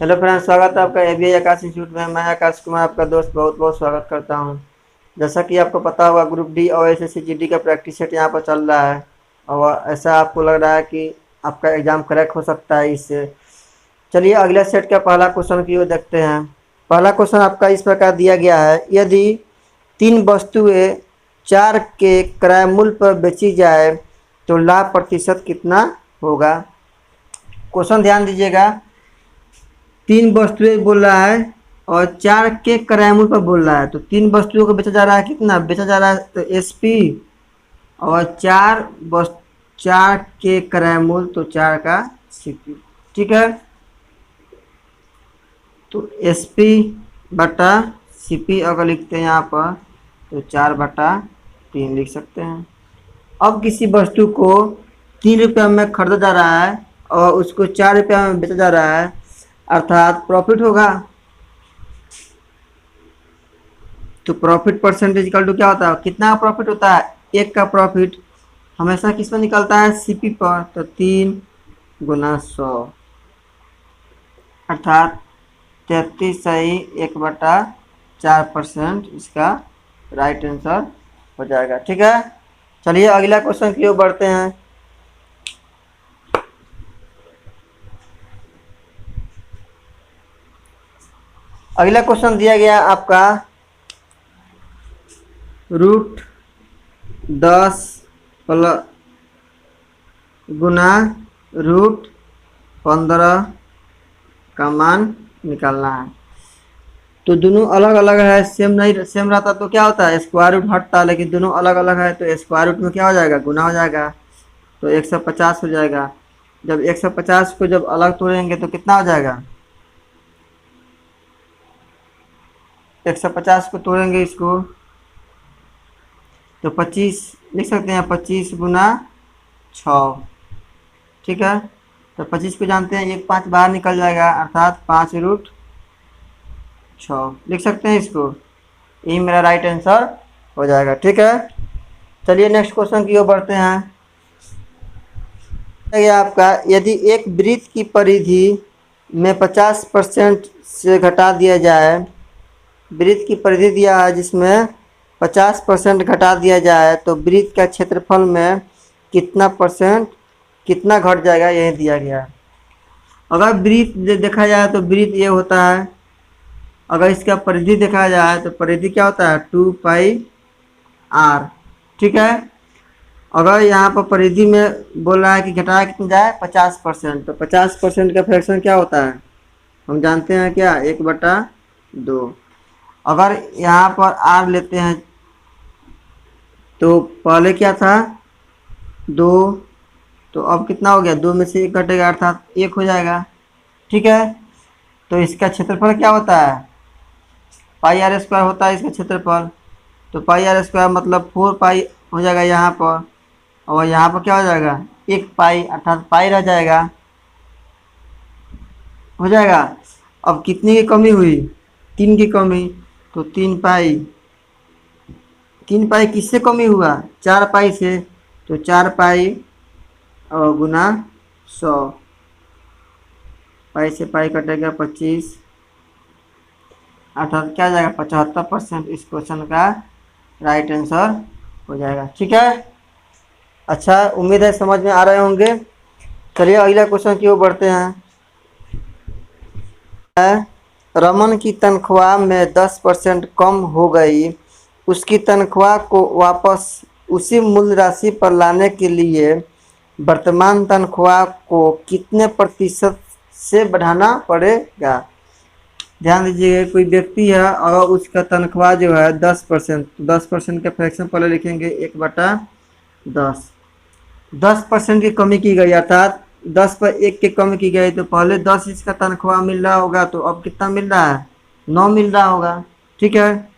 Hello friends, स्वागत है आपका एबीआई आकाश इंस्टीट्यूट में। मैं आकाश कुमार आपका दोस्त बहुत बहुत स्वागत करता हूं। जैसा कि आपको पता होगा, ग्रुप डी और एसएससी जीडी का प्रैक्टिस सेट यहां पर चल रहा है और ऐसा आपको लग रहा है कि आपका एग्ज़ाम क्रैक हो सकता है इससे। चलिए अगले सेट का पहला क्वेश्चन की ओर देखते हैं। पहला क्वेश्चन आपका इस प्रकार दिया गया है। यदि 3 वस्तुएं 4 के क्रय मूल्य पर बेची जाए तो लाभ प्रतिशत कितना होगा। क्वेश्चन ध्यान दीजिएगा। 3 वस्तुएं बोल रहा है और 4 के क्रय मूल्य पर बोल रहा है, तो 3 वस्तुओं को बेचा जा रहा है। कितना बेचा जा रहा है? तो एसपी और 4 के क्रय मूल्य, तो 4 का सीपी। ठीक है, तो एसपी बटा सीपी अगर लिखते हैं यहाँ पर तो 4/3 लिख सकते हैं। अब किसी वस्तु को 3 रुपये में खरीदा जा रहा है और उसको 4 रुपये में बेचा जा रहा है, अर्थात प्रॉफिट होगा। तो प्रॉफिट परसेंटेज इक्वल टू क्या होता है? कितना प्रॉफिट होता है? 1 का प्रॉफिट हमेशा किस पर निकलता है? सीपी पर। तो 3 गुना 100 अर्थात 33/1/4% इसका राइट आंसर हो जाएगा। ठीक है, चलिए अगला क्वेश्चन की ओर बढ़ते हैं। अगला क्वेश्चन दिया गया आपका √10 गुना √15 का मान निकालना है। तो दोनों अलग अलग है, सेम नहीं, सेम रहता तो क्या होता है? स्क्वायर रूट हटता, लेकिन दोनों अलग अलग है तो स्क्वायर रूट में क्या हो जाएगा? गुना हो जाएगा, तो 150 हो जाएगा। जब 150 को जब अलग तोड़ेंगे तो कितना हो जाएगा? 150 को तोड़ेंगे इसको तो 25 लिख सकते हैं, 25 गुना 6। ठीक है, तो 25 को जानते हैं, 1 5 बाहर निकल जाएगा, अर्थात 5√6 लिख सकते हैं इसको। यही मेरा राइट आंसर हो जाएगा। ठीक है, चलिए नेक्स्ट क्वेश्चन की ओर बढ़ते हैं। आपका यदि एक वृत्त की परिधि में 50% से घटा दिया जाए, वृत्त की परिधि दिया है जिसमें 50% घटा दिया जाए तो वृत्त का क्षेत्रफल में कितना परसेंट कितना घट जाएगा, यही दिया गया है। अगर वृत्त देखा जाए तो वृत्त ये होता है। अगर इसका परिधि देखा जाए तो परिधि क्या होता है? 2πr। ठीक है, अगर यहाँ पर परिधि में बोल रहा है कि घटाया कितना जाए? 50%, तो 50% का फ्रैक्शन क्या होता है? हम जानते हैं क्या? 1/2। अगर यहाँ पर r लेते हैं तो पहले क्या था? 2, तो अब कितना हो गया? 2 में से 1 घटेगा, अर्थात 1 हो जाएगा। ठीक है, तो इसका क्षेत्रफल क्या होता है? πr² होता है इसका क्षेत्रफल। तो πr² मतलब 4π हो जाएगा यहाँ पर, और यहाँ पर क्या हो जाएगा? 1π, अर्थात पाई रह जाएगा, हो जाएगा। अब कितनी की कमी हुई? 3 की कमी, तो 3π। 3π किससे कमी हुआ? 4π से, तो 4π और गुना 100, पाई से पाई कटेगा 25, अर्थात क्या जाएगा? 75% इस क्वेश्चन का राइट आंसर हो जाएगा। ठीक है, अच्छा, उम्मीद है समझ में आ रहे होंगे। चलिए अगला क्वेश्चन की ओर बढ़ते हैं। रमन की तनख्वाह में 10% कम हो गई। उसकी तनख्वाह को वापस उसी मूल राशि पर लाने के लिए वर्तमान तनख्वाह को कितने प्रतिशत से बढ़ाना पड़ेगा। ध्यान दीजिए, कोई व्यक्ति है और उसका तनख्वाह जो है 10%, 10% का फ्रैक्शन पहले लिखेंगे 1/10। 10% की कमी की गई, अर्थात 10 पर 1 की कमी की गई, तो पहले 10 इसका तनख्वाह मिल रहा होगा, तो अब कितना मिल रहा है? 9 मिल रहा होगा। ठीक है,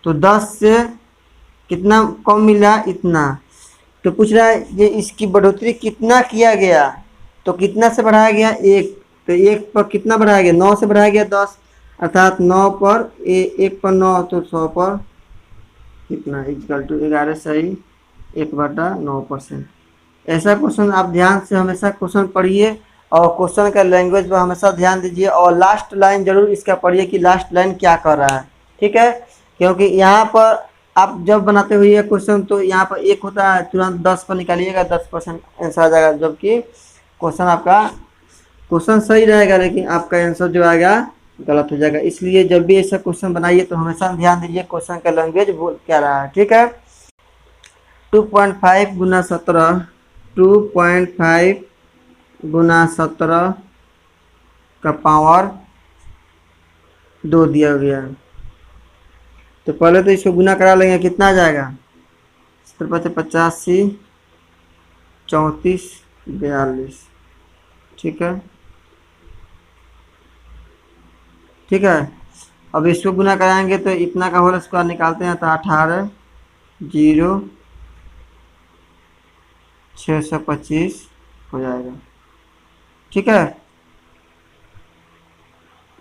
तो 10 से कितना कम मिल रहा है? इतना। तो पूछ रहा है ये इसकी बढ़ोतरी कितना किया गया, तो कितना से बढ़ाया गया? 1। तो 1 पर कितना बढ़ाया गया? 9 से बढ़ाया गया 10, अर्थात 9 पर 1 पर 9, तो 100 पर कितना? इक्वल टू 11 सही 1/9%। ऐसा क्वेश्चन आप ध्यान से हमेशा क्वेश्चन पढ़िए और क्वेश्चन का लैंग्वेज पर हमेशा ध्यान दीजिए, और लास्ट लाइन जरूर इसका पढ़िए कि लास्ट लाइन क्या कर रहा है, ठीक है। क्योंकि यहाँ पर आप जब बनाते हुए ये क्वेश्चन तो यहाँ पर एक होता है, तुरंत 10 पर निकालिएगा 10% आंसर आ जाएगा, जबकि क्वेश्चन आपका क्वेश्चन सही रहेगा लेकिन आपका आंसर जो आएगा गलत हो जाएगा। इसलिए जब भी ऐसा क्वेश्चन बनाइए तो हमेशा ध्यान दीजिए क्वेश्चन का लैंग्वेज बोल क्या रहा है, ठीक है। 2.5 गुना 17, 2.5 गुना 17 का पावर 2 दिया गया है। तो पहले तो इसको गुना करा लेंगे, कितना आ जाएगा 85, 34, 42, ठीक है, ठीक है। अब इसको गुना कराएंगे तो इतना का होल स्क्वायर निकालते हैं तो 18, 0, 625 हो जाएगा, ठीक है।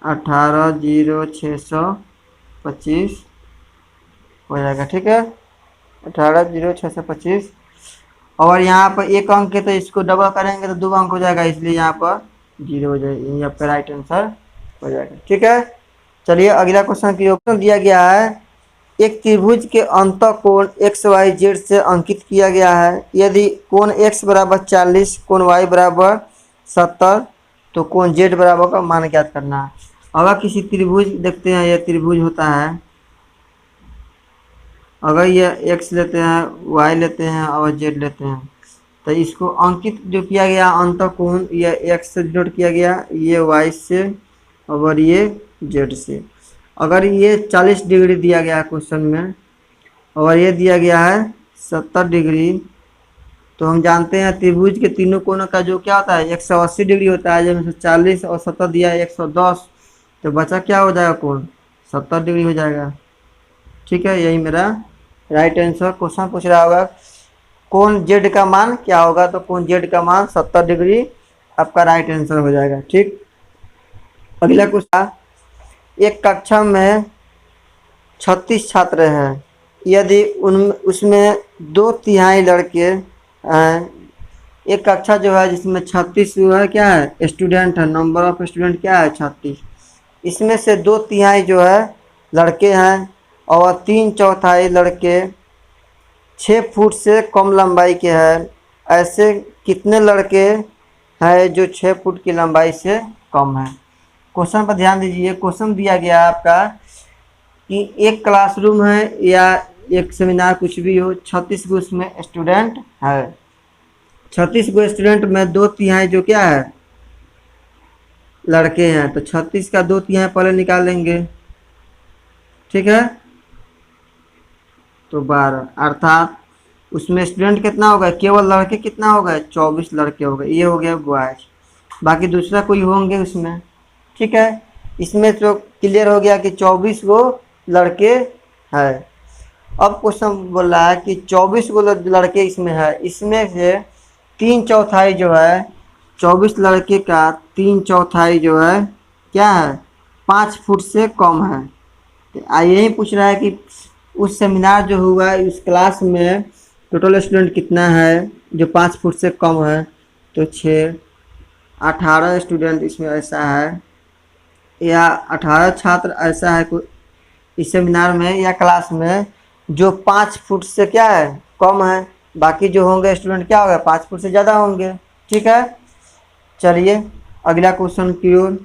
18, 0, 625 हो जाएगा, ठीक है। 18, 0, 625। और यहाँ पर एक अंक है तो इसको डबल करेंगे तो 2 अंक हो जाएगा, इसलिए यहाँ पर 0 हो जाएगा, ये आपका राइट आंसर हो जाएगा, ठीक है। चलिए अगला क्वेश्चन की ऑप्शन दिया गया है, एक त्रिभुज के अंतःकोण एक्स वाई जेड से अंकित किया गया है। यदि कोण x बराबर 40, कोण y बराबर 70 तो कोण z बराबर का मान ज्ञात करना है। अगर किसी त्रिभुज देखते हैं, यह त्रिभुज होता है, अगर ये x लेते हैं, y लेते हैं और z लेते हैं, तो इसको अंकित जो किया गया अंतःकोण, ये x से डिनोट किया गया, ये y से और ये z से। अगर ये 40 डिग्री दिया गया क्वेश्चन में और ये दिया गया है 70 डिग्री, तो हम जानते हैं त्रिभुज के तीनों कोणों का जो क्या होता है 180 डिग्री होता है, जब 40 और 70 दिया है 110, तो बचा क्या हो जाएगा कोण 70 डिग्री हो जाएगा, ठीक है। यही मेरा राइट आंसर। क्वेश्चन पूछ रहा होगा कोण जेड का मान क्या होगा, तो कोण जेड का मान 70 डिग्री आपका राइट आंसर हो जाएगा, ठीक। अगला क्वेश्चन, एक कक्षा में 36 छात्र हैं, यदि उसमें 2/3 लड़के हैं, एक कक्षा जो है जिसमें 36 जो है क्या है स्टूडेंट है, नंबर ऑफ स्टूडेंट क्या है 36, इसमें से 2/3 जो है लड़के हैं और 3/4 लड़के 6 फुट से कम लंबाई के हैं। ऐसे कितने लड़के हैं जो 6 फुट की लंबाई से कम है। क्वेश्चन पर ध्यान दीजिए, क्वेश्चन दिया गया आपका कि एक क्लासरूम है या एक सेमिनार कुछ भी हो, 36 गो उसमें स्टूडेंट है, 36 गो स्टूडेंट में 2/3 जो क्या है लड़के हैं, तो 36 का 2/3 पहले निकाल लेंगे, ठीक है। तो 12, अर्थात उसमें स्टूडेंट कितना होगा, केवल लड़के कितना होगा 24 लड़के हो गए, ये हो गया बॉयज, बाकी दूसरा कोई होंगे उसमें, ठीक है। इसमें तो क्लियर हो गया कि 24 गो लड़के हैं। अब क्वेश्चन बोल रहा है कि 24 गो लड़के इसमें है, इसमें से 3/4 जो है 24 लड़के का 3/4 जो है क्या है 5 फुट से कम है। तो यही पूछ रहा है कि उस सेमिनार जो हुआ है उस क्लास में टोटल स्टूडेंट कितना है जो 5 फुट से कम है, तो 6, 18 स्टूडेंट इसमें ऐसा है, या 18 छात्र ऐसा है इस सेमिनार में या क्लास में जो 5 फुट से क्या है कम है, बाकी जो होंगे स्टूडेंट क्या होगा 5 फुट से ज़्यादा होंगे, ठीक है। चलिए अगला क्वेश्चन की ओर,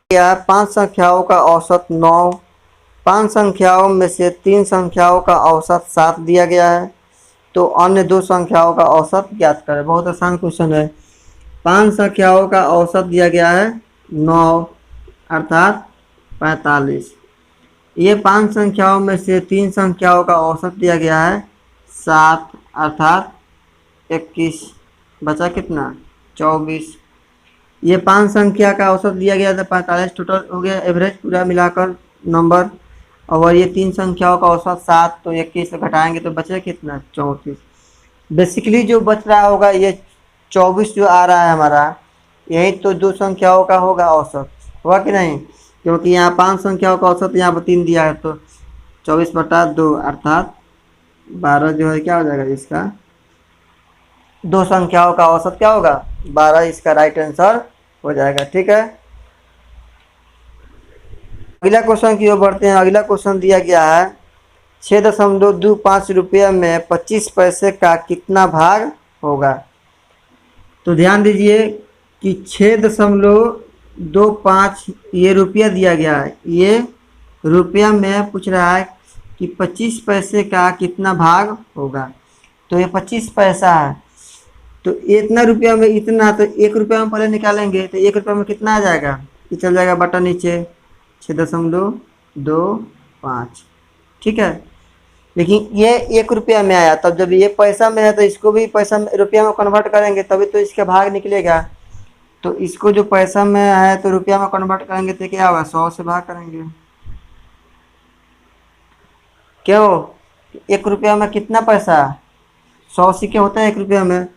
या 5 संख्याओं का औसत 9, 5 संख्याओं में से 3 संख्याओं का औसत 7 दिया गया है, तो अन्य 2 संख्याओं का औसत ज्ञात करें। बहुत आसान क्वेश्चन है। 5 संख्याओं का औसत दिया गया है 9 अर्थात 45, ये 5 संख्याओं में से 3 संख्याओं का औसत दिया गया है 7 अर्थात 21, बचा कितना 24, ये 5 संख्या का औसत दिया गया था 45, टोटल हो गया एवरेज पूरा मिलाकर नंबर, और ये 3 संख्याओं का औसत 7, तो 21 से घटाएंगे तो बचे कितना 34। बेसिकली जो बच रहा होगा ये 24 जो आ रहा है हमारा, यही तो 2 संख्याओं का होगा औसत, हुआ कि नहीं, क्योंकि यहाँ 5 संख्याओं का औसत यहाँ पर 3 दिया है, तो 24/2 अर्थात 12 जो है क्या हो जाएगा इसका दो संख्याओं का औसत क्या होगा 12, इसका राइट आंसर हो जाएगा। ठीक है, अगला क्वेश्चन की ओर बढ़ते हैं। अगला क्वेश्चन दिया गया है 6.25 रुपये में 25 पैसे का कितना भाग होगा। तो ध्यान दीजिए कि 6.25 ये रुपया दिया गया है, ये रुपया में पूछ रहा है कि 25 पैसे का कितना भाग होगा। तो ये 25 पैसा है, तो इतना रुपया में इतना, तो 1 रुपया में पहले निकालेंगे तो 1 रुपया में कितना आ जाएगा, ये चल जाएगा बटा नीचे 6.25। ठीक है, लेकिन ये 1 रुपया में आया, तब जब ये पैसा में है तो इसको भी पैसा में रुपया में कन्वर्ट करेंगे तभी तो इसका भाग निकलेगा। तो इसको जो पैसा में है तो रुपया में कन्वर्ट करेंगे तो क्या होगा 100 से भाग करेंगे। क्यों, 1 रुपया में कितना पैसा 100 सिक्के होता है 1 रुपया में,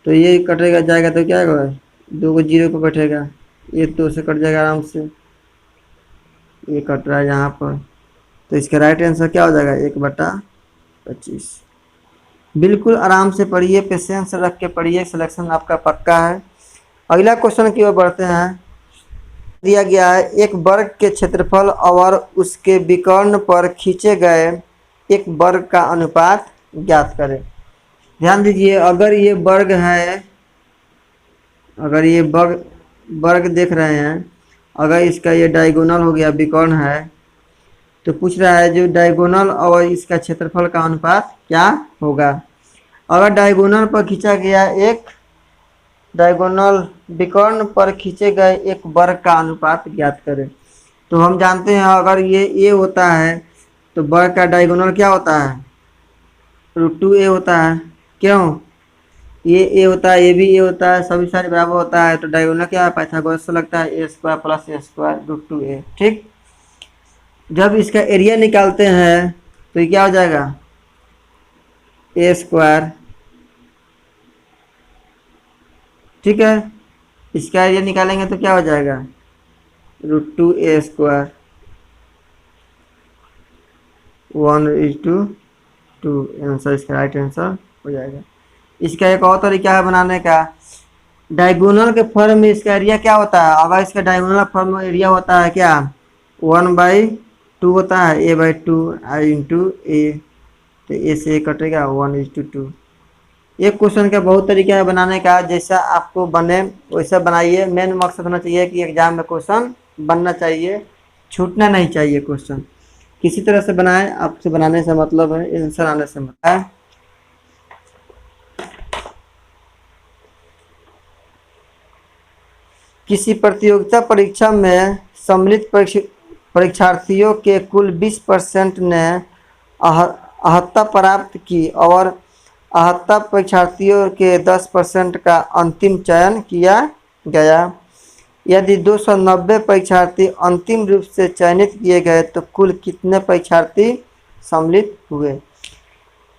तो ये कटेगा जाएगा तो क्या होगा 2 को 0 को बैठेगा, ये 2 से कट जाएगा आराम से, ये कट रहा है यहाँ पर। तो इसका राइट आंसर क्या हो जाएगा 1/25। बिल्कुल आराम से पढ़िए, पेशेंस रख के पढ़िए, सिलेक्शन आपका पक्का है। अगला क्वेश्चन की ओर बढ़ते हैं। दिया गया है एक वर्ग के क्षेत्रफल और उसके विकर्ण पर खींचे गए एक वर्ग का अनुपात ज्ञात करें। ध्यान दीजिए, अगर ये वर्ग है, अगर ये वर्ग देख रहे हैं, अगर इसका ये डायगोनल हो गया विकर्ण है, तो पूछ रहा है जो डायगोनल और इसका क्षेत्रफल का अनुपात क्या होगा। अगर डायगोनल पर खींचा गया एक डायगोनल विकर्ण पर खींचे गए एक वर्ग का अनुपात ज्ञात करें। तो हम जानते हैं अगर ये ए होता है तो वर्ग का डायगोनल क्या होता है √2a होता है। क्यों, ये ए होता है, ये भी ए होता है, सभी सारे बराबर होता है, तो डायगोनल क्या है पाइथागोरस से लगता है a² + a² √2a। ठीक, जब इसका एरिया निकालते हैं तो ये क्या हो जाएगा a²। ठीक है, इसका एरिया निकालेंगे तो क्या हो जाएगा √2a², 1:2 आंसर, इसका राइट आंसर हो जाएगा। इसका एक और तरीका है बनाने का, डायगोनल के फॉर्म में इसका एरिया क्या होता है। अगर इसका डायगोनल फॉर्म में एरिया होता है क्या 1/2 होता है, a/2 i × a, तो a से a कटेगा 1:2। एक क्वेश्चन का बहुत तरीका है बनाने का, जैसा आपको बने वैसा बनाइए। मेन मकसद होना चाहिए कि एग्जाम में क्वेश्चन बनना चाहिए, छूटना नहीं चाहिए क्वेश्चन। किसी तरह से बनाए, आपसे बनाने से मतलब है आंसर आने से मतलब है। किसी प्रतियोगिता परीक्षा में सम्मिलित परीक्षार्थियों के कुल 20% ने अहत्ता प्राप्त की और अहत्ता परीक्षार्थियों के 10% का अंतिम चयन किया गया। यदि 290 परीक्षार्थी अंतिम रूप से चयनित किए गए तो कुल कितने परीक्षार्थी सम्मिलित हुए।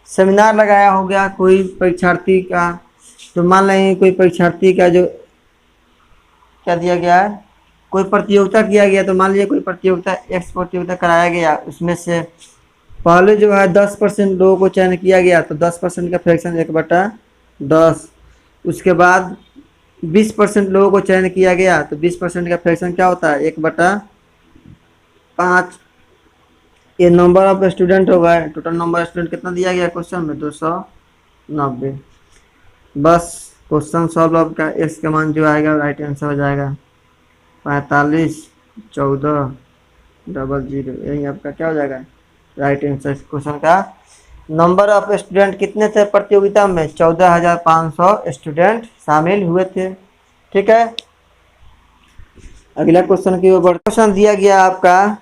सेमिनार लगाया हो गया कोई परीक्षार्थी का, तो मान लें कोई परीक्षार्थी का जो क्या दिया गया है, कोई प्रतियोगिता किया गया, तो मान लीजिए कोई प्रतियोगिता एक्स प्रतियोगिता कराया गया, उसमें से पहले जो है 10% लोगों को चयन किया गया, तो 10% का फ्रैक्शन 1/10। उसके बाद 20% लोगों को चयन किया गया, तो 20% का फ्रैक्शन क्या होता है 1/5। ये नंबर ऑफ स्टूडेंट होगा, टोटल नंबर ऑफ स्टूडेंट कितना दिया गया क्वेश्चन में 290। बस क्वेश्चन सॉल्व अब का एक्स का मान जो आएगा राइट आंसर हो जाएगा 45 14 00। यही आपका क्या हो जाएगा राइट आंसर क्वेश्चन का। नंबर ऑफ स्टूडेंट कितने थे प्रतियोगिता में 14,500 स्टूडेंट शामिल हुए थे। ठीक है, अगला क्वेश्चन की ओर क्वेश्चन दिया गया आपका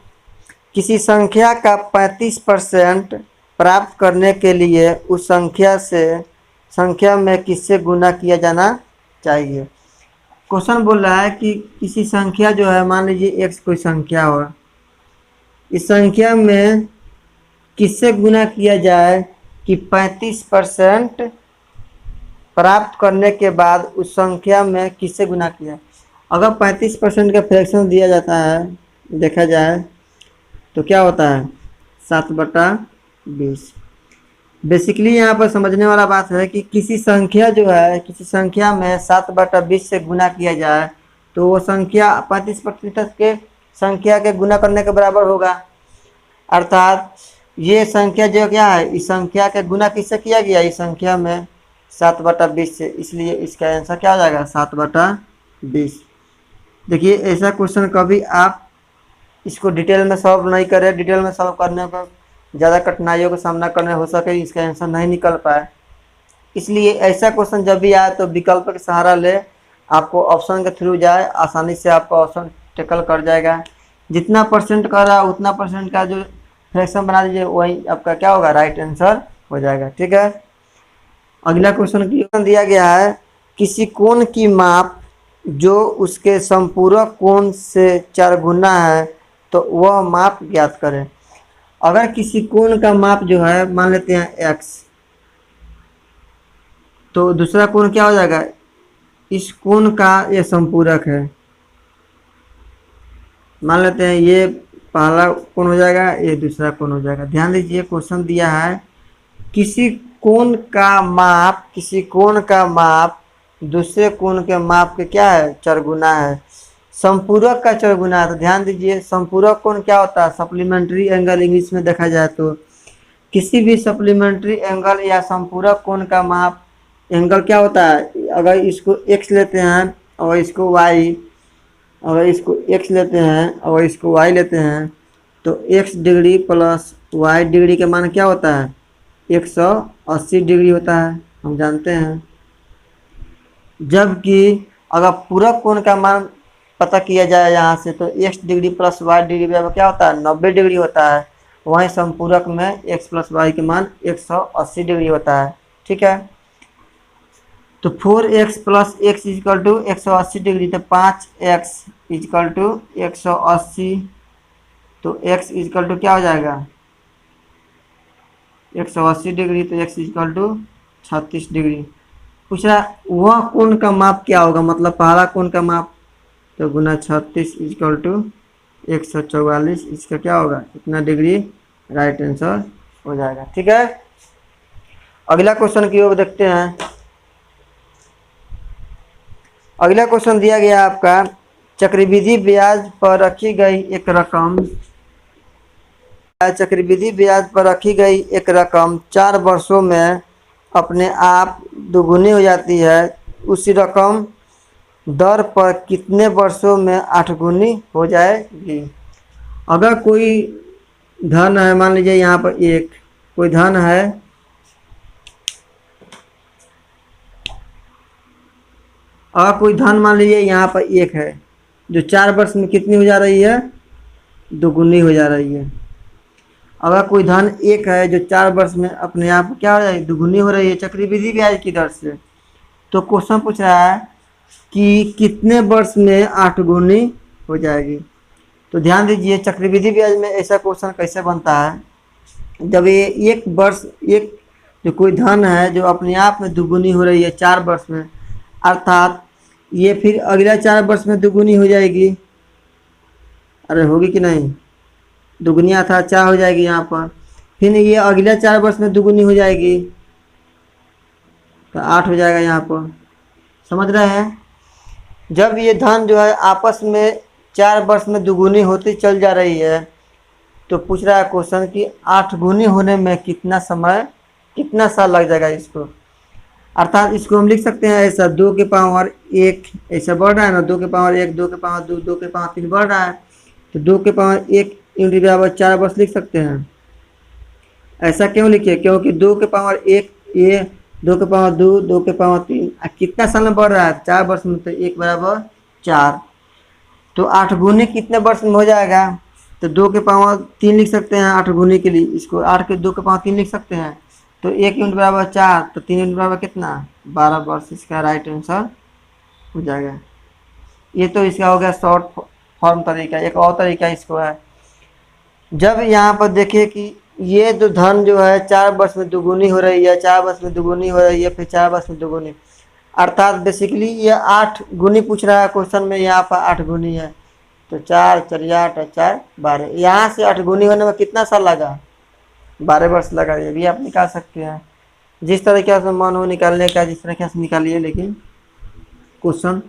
किसी संख्या का 35% प्राप्त करने के लिए उस संख्या में किससे गुना किया जाना चाहिए। क्वेश्चन बोल रहा है कि किसी संख्या जो है, मान लीजिए x कोई संख्या हो, इस संख्या में किससे गुना किया जाए कि 35% प्राप्त करने के बाद उस संख्या में किससे गुना किया। अगर 35% का फ्रैक्शन दिया जाता है, देखा जाए तो क्या होता है 7/20। बेसिकली यहाँ पर समझने वाला बात है कि किसी संख्या जो है, किसी संख्या में 7/20 से गुना किया जाए तो वो संख्या 35% के संख्या के गुना करने के बराबर होगा। अर्थात ये संख्या जो क्या है, इस संख्या के गुना किससे किया गया, इस संख्या में 7/20 से, इसलिए इसका आंसर क्या हो जाएगा 7/20। देखिए ऐसा क्वेश्चन कभी आप इसको डिटेल में सॉल्व नहीं करें, डिटेल में सॉल्व करने पर ज़्यादा कठिनाइयों का सामना करने हो सके, इसका आंसर नहीं निकल पाए। इसलिए ऐसा क्वेश्चन जब भी आए तो विकल्प का सहारा ले, आपको ऑप्शन के थ्रू जाए, आसानी से आपका ऑप्शन टेकल कर जाएगा। जितना परसेंट कर रहा है उतना परसेंट का जो फ्रैक्शन बना दीजिए, वही आपका क्या होगा, राइट आंसर हो जाएगा। ठीक है, अगला क्वेश्चन दिया गया है, किसी कोण की माप जो उसके संपूरक कोण से 4 गुना है तो वह माप ज्ञात करें। अगर किसी कोण का माप जो है, मान लेते हैं x, तो दूसरा कोण क्या हो जाएगा, इस कोण का ये संपूरक है। मान लेते हैं ये पहला कोण हो जाएगा, ये दूसरा कोण हो जाएगा। ध्यान दीजिए क्वेश्चन दिया है किसी कोण का माप, किसी कोण का माप दूसरे कोण के माप के क्या है, 4 गुना है। संपूरक का 4 गुना है, तो ध्यान दीजिए संपूरक कोण क्या होता है, सप्लीमेंट्री एंगल इंग्लिश में देखा जाए तो। किसी भी सप्लीमेंट्री एंगल या संपूरक कोण का माप एंगल क्या होता है, अगर इसको x लेते हैं और इसको y, अगर इसको x लेते हैं और इसको y लेते हैं तो x degree plus y degree का मान क्या होता है, 180 डिग्री होता है, हम जानते हैं। जबकि अगर पूरक कोण का मान पता किया जाए यहाँ से तो x degree plus y degree बराबर क्या होता है, 90 डिग्री होता है। वहीं संपूरक में x प्लस y के मान 180 डिग्री होता है। ठीक है, तो 4x plus x is equal to 180 degree, तो 5x इजकल टू 180, तो x इजकल टू क्या हो जाएगा 180 डिग्री, तो x इजकल टू 36 डिग्री। पूछ रहा वह कोण का माप क्या होगा, मतलब पहला कोण का माप, तो गुना 36 इजकल टू 144, इसका क्या होगा इतना डिग्री, राइट आंसर हो जाएगा। ठीक है, अगला क्वेश्चन की ओर देखते हैं। अगला क्वेश्चन दिया गया आपका, चक्रवृद्धि ब्याज पर रखी गई एक रकम, चक्रवृद्धि ब्याज पर रखी गई एक रकम 4 वर्षों में अपने आप दोगुनी हो जाती है, उसी रकम दर पर कितने वर्षों में 8 गुनी हो जाएगी। अगर कोई धन है, मान लीजिए यहाँ पर एक कोई धन है, अगर कोई धन मान लीजिए यहाँ पर एक है जो 4 वर्ष में कितनी हो जा रही है, दोगुनी हो जा रही है। अगर कोई धन एक है जो 4 वर्ष में अपने आप क्या हो जाएगी, दोगुनी हो रही है चक्रवृद्धि ब्याज की दर से, तो क्वेश्चन पूछ रहा है कि कितने वर्ष में 8 गुनी हो जाएगी। तो ध्यान दीजिए चक्रवृद्धि ब्याज में ऐसा क्वेश्चन कैसे बनता है, जब ये एक वर्ष, एक जो कोई धन है जो अपने आप में दोगुनी हो रही है 4 वर्ष में, अर्थात ये फिर अगला 4 वर्ष में दोगुनी हो जाएगी। अरे होगी कि नहीं, दुगुनी अर्थात 4 हो जाएगी यहाँ पर, फिर ये अगला 4 वर्ष में दोगुनी हो जाएगी तो 8 हो जाएगा यहाँ पर। समझ रहे हैं, जब ये धन जो है आपस में 4 वर्ष में दोगुनी होती चल जा रही है, तो पूछ रहा है क्वेश्चन कि 8 गुनी होने में कितना समय, कितना साल लग जाएगा इसको। अर्थात इसको हम लिख सकते हैं ऐसा, 2 के पावर 1 ऐसा बढ़ रहा है ना, 2 के पावर 1, 2 के पावर 2, 2 के पावर 3 बढ़ रहा है, तो 2 के पावर 1 यूनिट बराबर 4 वर्ष लिख सकते हैं। ऐसा क्यों लिखे, क्योंकि 2 के पावर 1 ये, 2 के पावर 2, 2 के पावर 3, कितना साल में बढ़ रहा है 4 वर्ष में, तो 1 बराबर 4, तो 8 गुनी कितने वर्ष में हो जाएगा, तो 2 के पावर 3 लिख सकते हैं 8 गुनी के लिए, इसको 8 के 2 के पावर 3 लिख सकते हैं, तो 1 यूनिट बराबर 4, तो 3 यूनिट बराबर कितना 12 वर्ष, इसका राइट आंसर हो जाएगा। ये तो इसका हो गया शॉर्ट फॉर्म तरीका। एक और तरीका इसको है, जब यहाँ पर देखिए कि ये जो धन जो है 4 वर्ष में दोगुनी हो रही है, 4 वर्ष में दोगुनी हो रही है, फिर 4 वर्ष में दोगुनी, अर्थात बेसिकली ये 8 गुनी पूछ रहा है क्वेश्चन में, यहाँ पर 8 गुनी है, तो 4 4 8 4 12, यहाँ से 8 गुनी होने में कितना साल लगा, 12 वर्ष लगा, ये भी आप निकाल सकते हैं। जिस तरीके से मन हो निकालने का, जिस तरीके से निकालिए, लेकिन क्वेश्चन,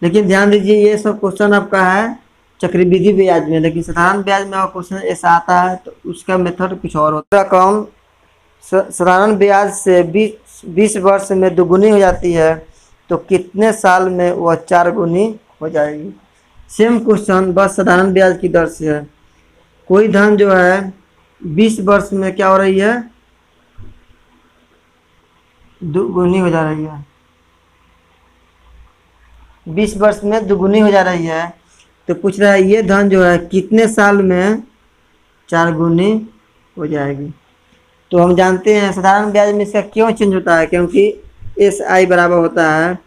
लेकिन ध्यान दीजिए ये सब क्वेश्चन आपका है चक्रवृद्धि ब्याज में, लेकिन साधारण ब्याज में क्वेश्चन ऐसा आता है तो उसका मेथड कुछ और होता है। रकम साधारण ब्याज से 20 वर्ष में दोगुनी हो जाती है तो कितने साल में वह 4 गुनी हो जाएगी। सेम क्वेश्चन, बस साधारण ब्याज की दर से है। कोई धन जो है 20 वर्ष में क्या हो रही है, दुगुनी हो जा रही है, 20 वर्ष में दुगुनी हो जा रही है, तो पूछ रहा है ये धन जो है कितने साल में 4 गुनी हो जाएगी। तो हम जानते हैं साधारण ब्याज में इसका क्यों चेंज होता है, क्योंकि एस आई बराबर होता है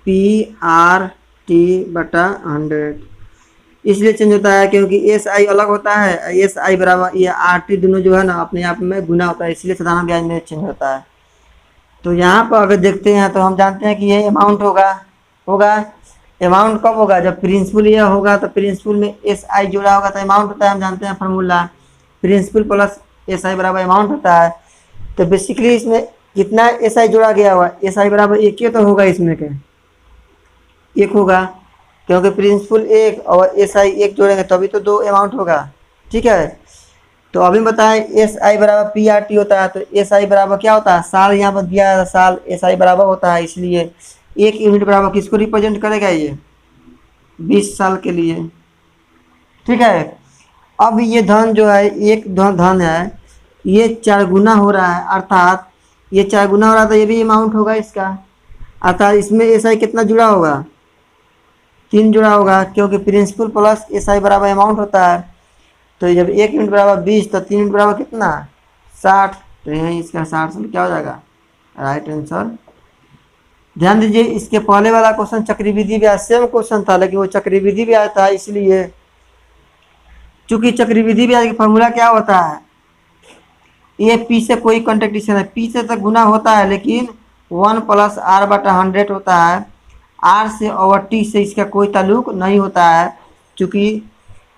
PRT/100, इसलिए चेंज होता है क्योंकि एस आई अलग होता है, एस आई बराबर ये RT दोनों जो है ना अपने आप में गुना होता है, इसलिए साधारण ब्याज में चेंज होता है। तो यहाँ पर अगर देखते हैं तो हम जानते हैं कि ये अमाउंट होगा। अमाउंट कब होगा, जब प्रिंसिपल ये होगा तो प्रिंसिपल में एस आई जोड़ा होगा तो अमाउंट होता है। हम जानते हैं formula, principal plus S I बराबर अमाउंट होता है। तो बेसिकली इसमें कितना एस आई जोड़ा गया हुआ, एस आई बराबर एक ही तो होगा, इसमें के एक होगा, क्योंकि प्रिंसिपल एक और एस आई एक जोड़ेंगे तभी तो 2 अमाउंट होगा। ठीक है, तो अभी बताएं एस आई बराबर PRT होता है, तो एस आई बराबर क्या होता है, साल यहाँ पर दिया है, साल एस आई बराबर होता है, इसलिए 1 यूनिट बराबर किसको रिप्रेजेंट करेगा, ये 20 साल के लिए। ठीक है, अब ये धन जो है एक धन है, ये 4 गुना हो रहा है, अर्थात ये 4 गुना हो रहा था, ये भी अमाउंट होगा इसका, अर्थात इसमें एस आई कितना जुड़ा होगा, 3 जुड़ा होगा, क्योंकि प्रिंसिपल प्लस एस आई बराबर अमाउंट होता है। तो जब 1 यूनिट बराबर 20 तो 3 यूनिट बराबर कितना 60, तो यही इसका 60 से क्या हो जाएगा, राइट आंसर। ध्यान दीजिए इसके पहले वाला क्वेश्चन चक्रवृद्धि ब्याज सेम क्वेश्चन था, लेकिन वो चक्रवृद्धि ब्याज था, इसलिए चूंकि चक्रवृद्धि ब्याज का फॉर्मूला क्या होता है, ये पी से कोई कॉन्ट्रडिक्शन है, पी से तक गुना होता है, लेकिन 1 + R/100 होता है, आर से और टी से इसका कोई ताल्लुक नहीं होता है, चूँकि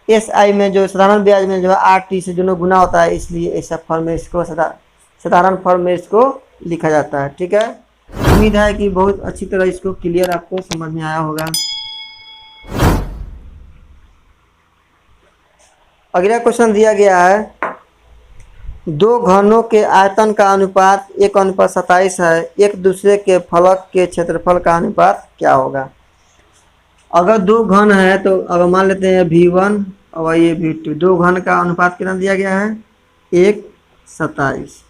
एस आई में जो साधारण ब्याज में जो है आर टी से दोनों गुना होता है, इसलिए ऐसा फॉर्म में इसको साधारण फॉर्म में इसको लिखा जाता है। ठीक है, उम्मीद है कि बहुत अच्छी तरह इसको क्लियर आपको समझ में आया होगा। अगला क्वेश्चन दिया गया है, 2 घनों के आयतन का अनुपात 1:27 है, एक दूसरे के फलक के क्षेत्रफल का अनुपात क्या होगा। अगर 2 घन है तो अगर मान लेते हैं V1 और ये V2, 2 घन का अनुपात कितना दिया गया है 1:27,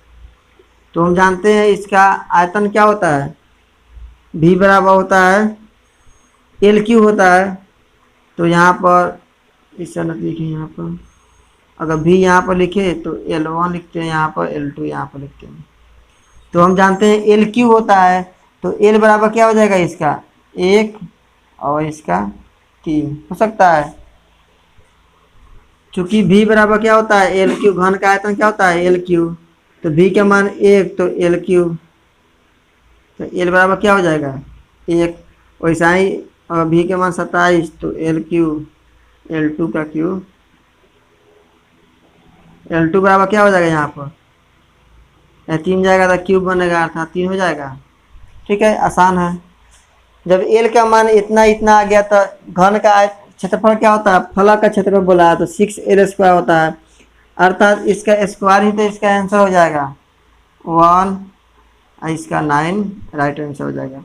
तो हम जानते हैं इसका आयतन क्या होता है, V बराबर होता है LQ होता है। तो यहाँ पर इस तरह लिखे, यहाँ पर अगर V यहाँ पर लिखे तो L1 लिखते हैं, यहाँ पर L2 यहाँ पर लिखते हैं। तो हम जानते हैं LQ होता है, तो L बराबर क्या हो जाएगा इसका 1 और इसका 3 हो सकता है, चूँकि V बराबर क्या होता है LQ, घन का आयतन क्या होता है LQ, तो V का मान 1 तो LQ, तो L बराबर क्या हो जाएगा 1। वैसा ही अगर V के मान 27 तो LQ, L2 का Q, L2 बराबर क्या हो जाएगा, यहाँ पर 3 जाएगा तो क्यूब बनेगा, अर्थात 3 हो जाएगा। ठीक है, आसान है। जब L का मान इतना इतना आ गया तो घन का क्षेत्रफल क्या होता है, फलक का क्षेत्रफल बोला है तो 6L² होता है, अर्थात इसका स्क्वायर ही तो इसका आंसर हो जाएगा 1, इसका 9 राइट आंसर हो जाएगा।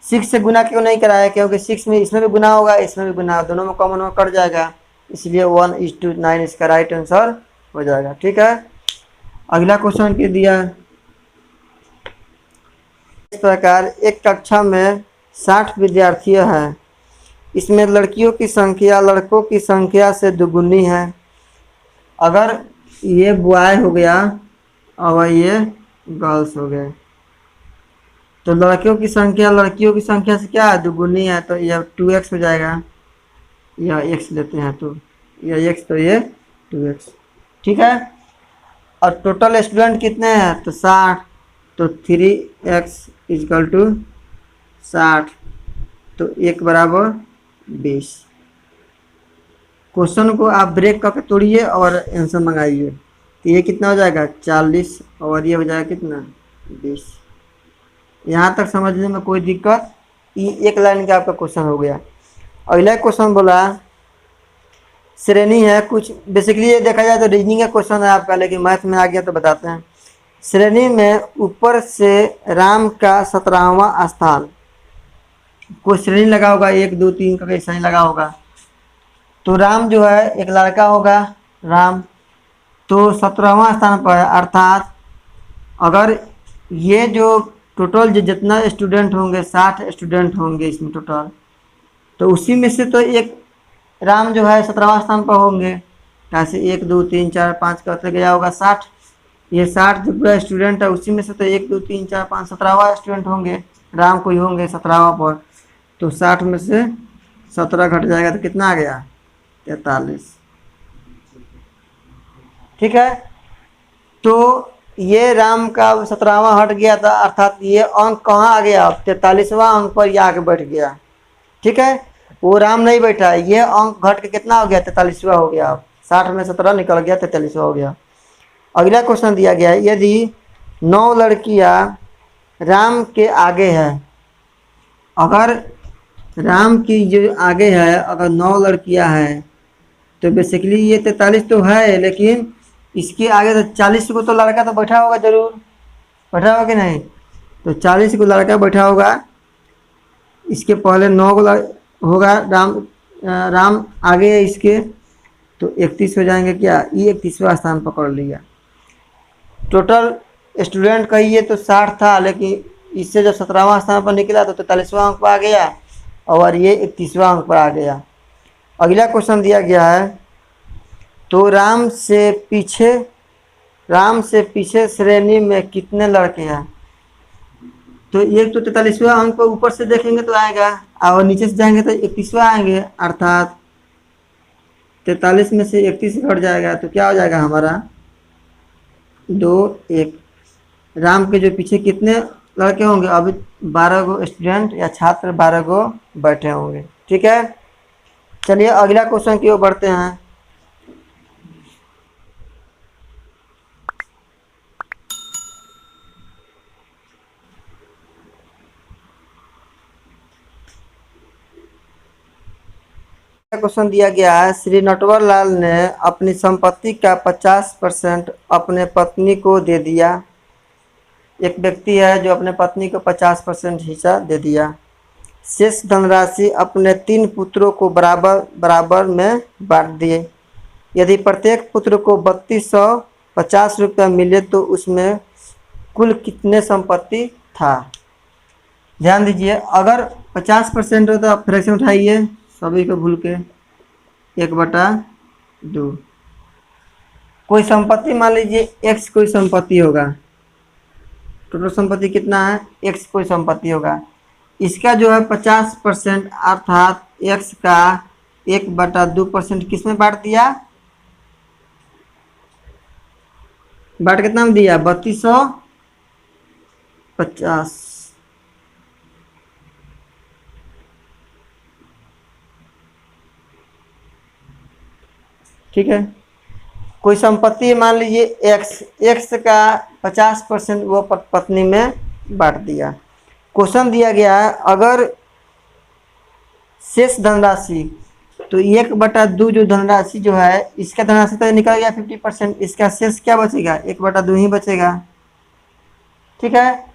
6 से गुना क्यों नहीं कराया, क्योंकि 6 में इसमें भी गुना होगा, इसमें भी गुना, दोनों में कॉमन होकर कट जाएगा, इसलिए 1:9 इसका राइट आंसर हो जाएगा। ठीक है, अगला क्वेश्चन के दिया इस प्रकार, एक कक्षा में 60 विद्यार्थी हैं, इसमें लड़कियों की संख्या लड़कों की संख्या से दुगुनी है। अगर ये बॉय हो गया और ये गर्ल्स हो गए तो लड़कियों की संख्या लड़कियों की संख्या से क्या है दुगुनी है, तो यह 2x हो जाएगा, या x लेते हैं तो यह x तो ये 2x। ठीक है, और टोटल स्टूडेंट कितने हैं तो 60, तो 3x = 60, तो 1 बराबर 20। क्वेश्चन को आप ब्रेक करके तोड़िए और आंसर मंगाइए। तो ये कितना हो जाएगा 40 और ये हो जाएगा कितना 20। यहाँ तक समझने में कोई दिक्कत? ये एक लाइन का आपका क्वेश्चन हो गया। अगला क्वेश्चन बोला श्रेणी है कुछ, बेसिकली ये देखा जाए तो रीजनिंग का क्वेश्चन है आपका, लेकिन मैथ में आ गया तो बताते हैं। श्रेणी में ऊपर से राम का 17वां स्थान, कोई श्रेणी लगा होगा 1 2 3 का ऐसा ही लगा होगा। तो राम जो है एक लड़का होगा राम, तो 17वां स्थान पर है, अर्थात अगर ये जो टोटल जितना स्टूडेंट होंगे 60 स्टूडेंट होंगे इसमें टोटल, तो उसी में से तो एक राम जो है 17वां स्थान पर होंगे। ऐसे 1 2 3 4 5 करते गया होगा 60, ये 60 जो पूरा स्टूडेंट है उसी में से तो 1 2 3 4 5 17वां स्टूडेंट होंगे, राम को ही होंगे 17वां पर। तो 60 में से 17 घट जाएगा तो कितना आ गया 43। ठीक है, तो ये राम का 17वां हट गया था, अर्थात ये अंक कहाँ आ गया 43वां अंक पर ये आके बैठ गया। ठीक है, वो राम नहीं बैठा, ये अंक घट के कितना हो गया 43वां हो गया। 60 में 17 निकल गया 43वां हो गया। अगला क्वेश्चन दिया गया है, यदि 9 लड़कियां राम के आगे है, अगर राम की जो आगे है अगर 9 लड़कियां हैं तो बेसिकली ये 43 तो है, लेकिन इसके आगे तो 40 को तो लड़का तो बैठा होगा, जरूर बैठा होगा कि नहीं? तो 40 को लड़का बैठा होगा, इसके पहले 9 को होगा, राम आगे है इसके, तो 31 हो जाएंगे क्या, ये 31वां स्थान पकड़ लिया। टोटल स्टूडेंट कहिए तो 60 था, लेकिन इससे जब 17वां स्थान पर निकला तो 43वां अंक पर आ गया और ये 31वां अंक पर आ गया। अगला क्वेश्चन दिया गया है, तो राम से पीछे श्रेणी में कितने लड़के हैं? तो एक तो 43वां अंक पर ऊपर से देखेंगे तो आएगा, और नीचे से जाएंगे तो 31वां आएंगे, अर्थात 43 में से 31 घट जाएगा तो क्या हो जाएगा हमारा 2 1। राम के जो पीछे कितने लड़के होंगे? अभी 12 गो स्टूडेंट या छात्र 12 गो बैठे होंगे। ठीक है, चलिए अगला क्वेश्चन की ओर बढ़ते हैं। क्वेश्चन दिया गया है, श्री नटवर लाल ने अपनी संपत्ति का 50% अपने पत्नी को दे दिया। एक व्यक्ति है जो अपने पत्नी को 50% हिस्सा दे दिया। शेष धनराशि अपने 3 पुत्रों को बराबर बराबर में बांट दिए। यदि प्रत्येक पुत्र को 3250 रुपया मिले तो उसमें कुल कितने संपत्ति था? ध्यान दीजिए, अगर 50% हो तो आप फ्रैक्शन उठाइए सभी को भूल के 1/2। कोई संपत्ति मान लीजिए x कोई संपत्ति होगा, टोटल संपत्ति कितना है x कोई संपत्ति होगा, इसका जो है 50% अर्थात x का 1/2% किस में बांट दिया? बांट कितना में दिया 3250। ठीक है, कोई संपत्ति मान लीजिए x का 50% वो पत्नी में बांट दिया। क्वेश्चन दिया गया है, अगर शेष धनराशि, तो 1/2 जो धनराशि जो है इसका धनराशि तो निकल गया 50%, इसका शेष क्या बचेगा 1/2 ही बचेगा। ठीक है,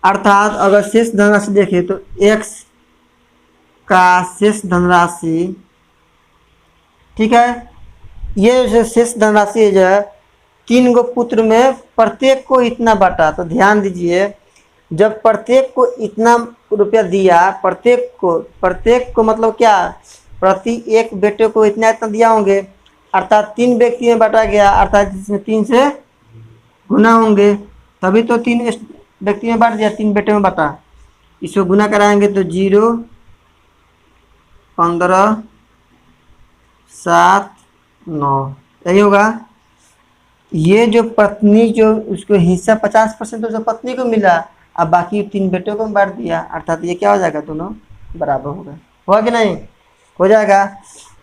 अर्थात अगर शेष धनराशि देखें तो x का शेष धनराशि, ठीक है, ये जो शेष धनराशि जो है 3 गो पुत्र में प्रत्येक को इतना बांटा। तो ध्यान दीजिए, जब प्रत्येक को इतना रुपया दिया, प्रत्येक को मतलब क्या, प्रति एक बेटे को इतना इतना दिया होंगे, अर्थात 3 व्यक्ति में बांटा गया, अर्थात जिसमें 3 से गुना होंगे, तभी तो 3 व्यक्ति में बांट दिया, 3 बेटे में बांटा। इसको गुना कराएंगे तो 0 15 7 9 यही होगा। ये जो पत्नी जो उसको हिस्सा 50% तो पत्नी को मिला, अब बाकी 3 बेटों को बांट दिया, अर्थात ये क्या हो जाएगा दोनों बराबर होगा। हुआ कि नहीं? हो जाएगा,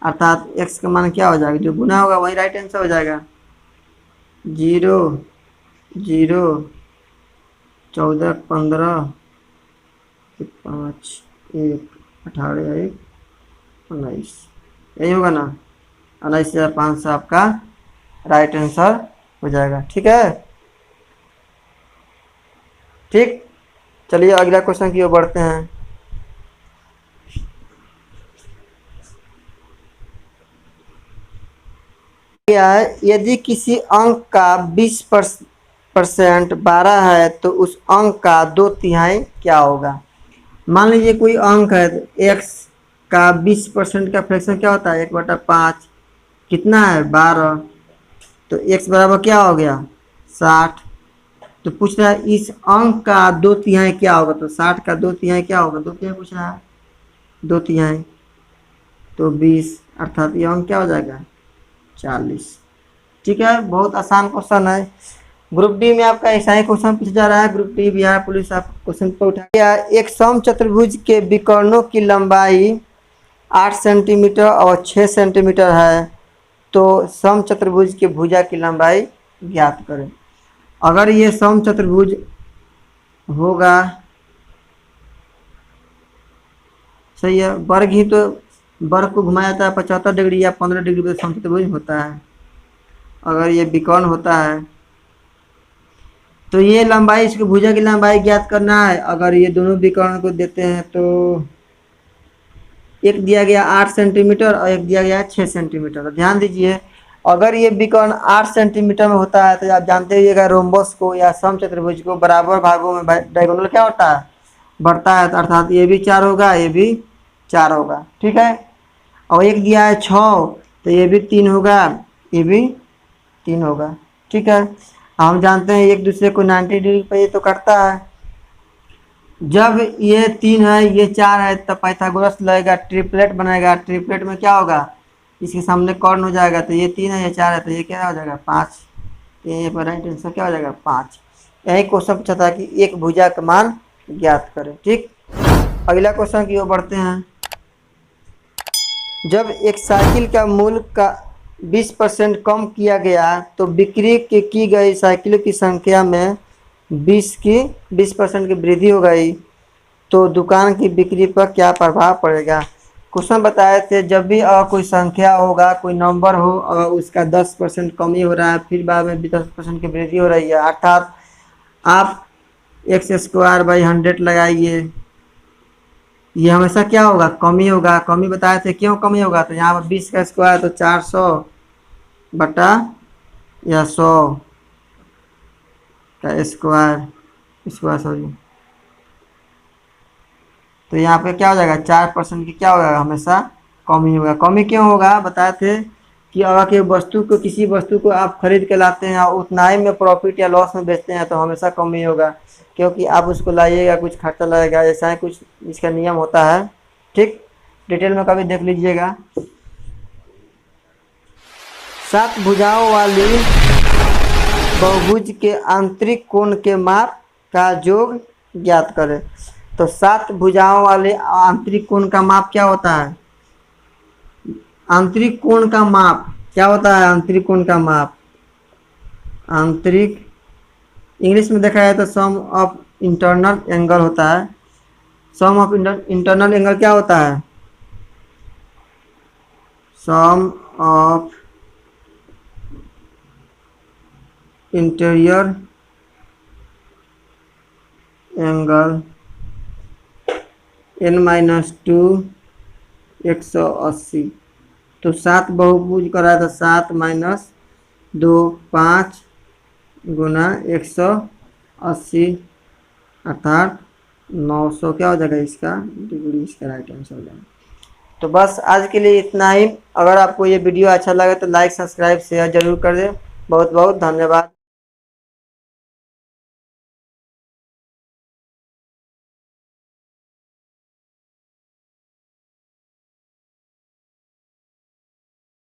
अर्थात x का मान क्या हो जाएगा, जो गुना होगा वही राइट आंसर हो जाएगा। 0 0 14 15 5 1 18 1 19, यही होगा ना। 19,500 आपका राइट आंसर हो जाएगा। ठीक है, ठीक। चलिए अगला क्वेश्चन की ओर बढ़ते हैं। क्या है, यदि किसी अंक का 20% 12 है तो उस अंक का 2/3 क्या होगा। मान लीजिए कोई अंक है तो x का 20% का फ्रैक्शन क्या होता है, 1/5 कितना है 12, तो x बराबर क्या हो गया 60। तो पूछ रहा है इस अंक का 2/3 क्या होगा, तो 60 का 2/3 क्या होगा, 2/3 पूछ रहा है, 2/3 तो 20, अर्थात ये अंक क्या हो जाएगा 40। ठीक है, बहुत आसान क्वेश्चन है। ग्रुप डी में आपका ऐसा ही क्वेश्चन पूछा जा रहा है। ग्रुप डी बिहार पुलिस आप क्वेश्चन पर उठा गया। एक सम चतुर्भुज के विकर्णों की लंबाई 8 सेंटीमीटर और 6 सेंटीमीटर है, तो सम चतुर्भुज के भुजा की लंबाई ज्ञात करें। अगर ये सम चतुर्भुज होगा, सही है, वर्ग ही तो वर्ग को घुमाया जाता है 75 डिग्री या 15 डिग्री पे सम चतुर्भुज होता है। अगर ये विकर्ण होता है तो ये लंबाई, इसकी भुजा की लंबाई ज्ञात करना है। अगर ये दोनों विकर्ण को देते हैं तो एक दिया गया 8 सेंटीमीटर और एक दिया गया 6 सेंटीमीटर। तो ध्यान दीजिए, अगर ये विकर्ण 8 सेंटीमीटर में होता है तो आप जानते होइएगा रोम्बस को या समचतुर्भुज को बराबर भागों में डायगोनल क्या होता है, बढ़ता है, तो अर्थात ये भी 4 होगा, ये भी 4 होगा। ठीक है, और एक दिया है 6 तो ये भी 3 होगा, ये भी 3 होगा। ठीक है, हम जानते हैं एक दूसरे को 90 डिग्री पर ये तो करता है। जब ये 3 है ये 4 है तब पाइथागोरस लगेगा, ट्रिपलेट बनाएगा। ट्रिपलेट में क्या होगा, इसके सामने कॉर्न हो जाएगा, तो ये 3 है ये 4 है तो ये क्या हो जाएगा 5। ये पर राइट आंसर क्या हो जाएगा 5। यही क्वेश्चन पूछा था कि एक भुजा का मान ज्ञात करें। ठीक, अगला क्वेश्चन की ओर बढ़ते हैं। जब एक साइकिल का मूल्य का 20% कम किया गया तो बिक्री की गई साइकिलों की संख्या में 20% की वृद्धि हो गई, तो दुकान की बिक्री पर क्या प्रभाव पड़ेगा। क्वेश्चन बताए थे जब भी कोई संख्या होगा, कोई नंबर हो और उसका 10% कमी हो रहा है, फिर बाद में 10% की वृद्धि हो रही है, अर्थात आप x²/100 लगाइए, ये हमेशा क्या होगा कमी होगा। कमी बताए थे क्यों कमी होगा, तो यहाँ पर 20 का स्क्वायर तो 400 बटा या 100 का स्क्वायर सॉरी, तो यहाँ पे क्या हो जाएगा 4% की क्या होगा हमेशा कमी होगा। कमी क्यों होगा बताए थे कि अगर कि वस्तु को, किसी वस्तु को आप खरीद के लाते हैं और उतना ही में प्रॉफिट या लॉस में बेचते हैं तो हमेशा कमी होगा, क्योंकि आप उसको लाइएगा कुछ खर्चा लगेगा, ऐसा ही कुछ इसका नियम होता है। ठीक, डिटेल में कभी देख लीजिएगा। 7 भुजाओं वाली बहुभुज के आंतरिक कोण के माप का योग ज्ञात करें। तो 7 भुजाओं वाले आंतरिक कोण का माप क्या होता है, आंतरिक कोण का माप क्या होता है, आंतरिक कोण का माप, आंतरिक इंग्लिश में देखा जाए तो सम ऑफ इंटरनल एंगल होता है। सम ऑफ इंटरनल एंगल क्या होता है, सम ऑफ इंटीरियर एंगल n-2 180। तो 7 बहुभुज करा था 7 - 2 5 गुना 180 अर्थात 900 क्या हो जाएगा इसका डिग्री, इसका राइट आंसर हो जाएगा। तो बस आज के लिए इतना ही। अगर आपको ये वीडियो अच्छा लगे तो लाइक सब्सक्राइब शेयर जरूर कर दें। बहुत बहुत धन्यवाद।